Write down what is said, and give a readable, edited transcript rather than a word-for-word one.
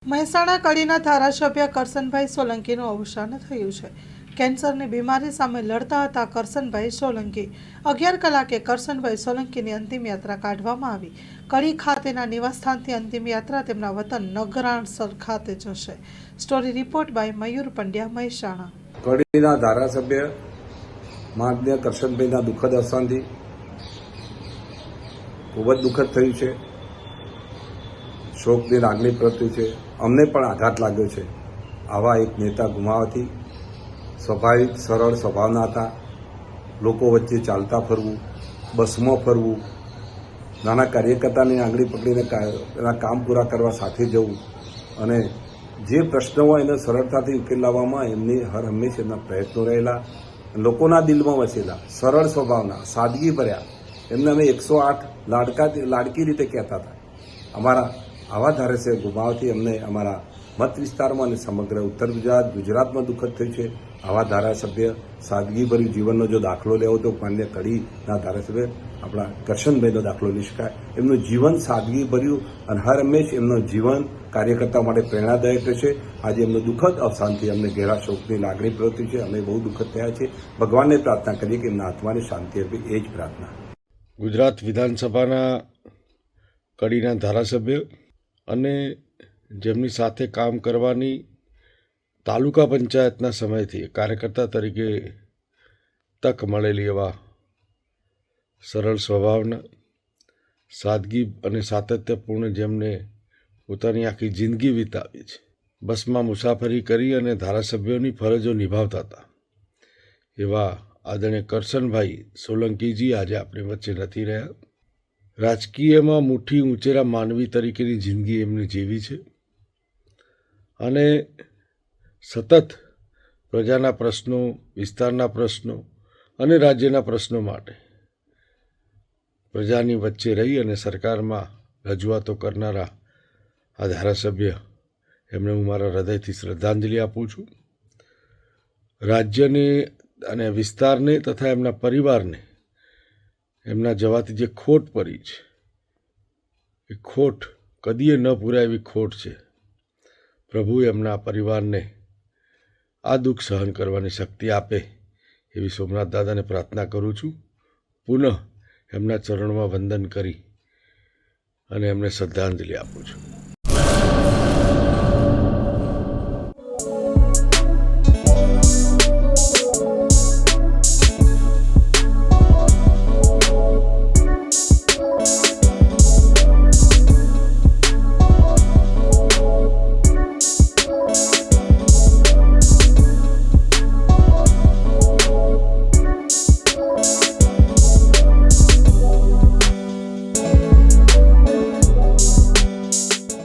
મહેસાણા કડીના ધારાસભ્ય કરશનભાઈ સોલંકીનું અવસાન થયું છે. કેન્સરની બીમારી સામે લડતા હતા કરશનભાઈ સોલંકી. 11 કલાકે કરશનભાઈ સોલંકીની અંતિમ યાત્રા કાઢવામાં આવી. કડી ખાતેના નિવાસસ્થાનથી અંતિમ યાત્રા તેમના વતન નગરાણસર ખાતે જશે. સ્ટોરી રિપોર્ટ બાય મયુર પંડ્યા, મહેસાણા. કડીના ધારાસભ્ય માનનીય કરશનભાઈના દુઃખદ અવસાનથી ખૂબ જ દુઃખદ થયું છે. શોકની લાગણી પ્રગટી છે. અમને પણ આઘાત લાગ્યો છે. આવા એક નેતા ગુમાવવાથી. સ્વાભાવિક સરળ સ્વભાવના હતા. લોકો વચ્ચે ચાલતા ફરવું, બસમાં ફરવું, નાના કાર્યકર્તાની આંગળી પકડીને એના કામ પૂરા કરવા સાથે જવું અને જે પ્રશ્નો હોય એને સરળતાથી ઉકેલ લાવવામાં એમની હર હંમેશ એમના પ્રયત્નો રહેલા. લોકોના દિલમાં વસેલા સરળ સ્વભાવના, સાદગી ભર્યા. એમને અમે 108 લાડકી રીતે કહેતા હતા. અમારા આવા ધારાસભ્ય ગુમાવવાથી અમને અમારા મત વિસ્તારમાં અને સમગ્ર ઉત્તર ગુજરાતમાં દુઃખદ થયું છે. આવા ધારાસભ્ય સાદગીભર્યું જીવનનો જો દાખલો લેવો તો માન્ય કડીના ધારાસભ્ય આપણા કરશનભાઈનો દાખલો લઈ શકાય. એમનું જીવન સાદગીભર્યું અને હર હંમેશ એમનું જીવન કાર્યકર્તા માટે પ્રેરણાદાયક છે. આજે એમનું દુઃખદ અવસાનથી અમને ઘેરા શોકની લાગણી પ્રવૃત્તિ છે. અમે બહુ દુઃખદ થયા છે. ભગવાનને પ્રાર્થના કરીએ કે એમના આત્માને શાંતિ આપે, એ જ પ્રાર્થના. ગુજરાત વિધાનસભાના કડીના ધારાસભ્ય અને જેમની સાથે કામ કરવાની તાલુકા પંચાયતના સમયથી કાર્યકર્તા તરીકે તક મળેલી એવા સરળ સ્વભાવના, સાદગી અને સાતત્યપૂર્ણ જેમને પોતાની આખી જિંદગી વિતાવી છે. બસમાં મુસાફરી કરી અને ધારાસભ્યોની ફરજો નિભાવતા હતા એવા આદરણીય કરશનભાઈ સોલંકીજી આજે આપણી વચ્ચે નથી રહ્યા. રાજકીયમાં મુઠ્ઠી ઊંચેરા માનવી તરીકેની જિંદગી એમને જીવી છે અને સતત પ્રજાના પ્રશ્નો, વિસ્તારના પ્રશ્નો અને રાજ્યના પ્રશ્નો માટે પ્રજાની વચ્ચે રહી અને સરકારમાં રજૂઆતો કરનારા આ ધારાસભ્ય એમને હું મારા હૃદયથી શ્રદ્ધાંજલિ આપું છું. રાજ્યને અને વિસ્તારને તથા એમના પરિવારને એમના જવાથી જે ખોટ પડી છે એ ખોટ કદીએ ન પૂરાય એવી ખોટ છે. પ્રભુ એમના પરિવારને આ દુઃખ સહન કરવાની શક્તિ આપે એવી સોમનાથ દાદાને પ્રાર્થના કરું છું. પુનઃ એમના ચરણમાં વંદન કરી અને એમને શ્રદ્ધાંજલિ આપું છું.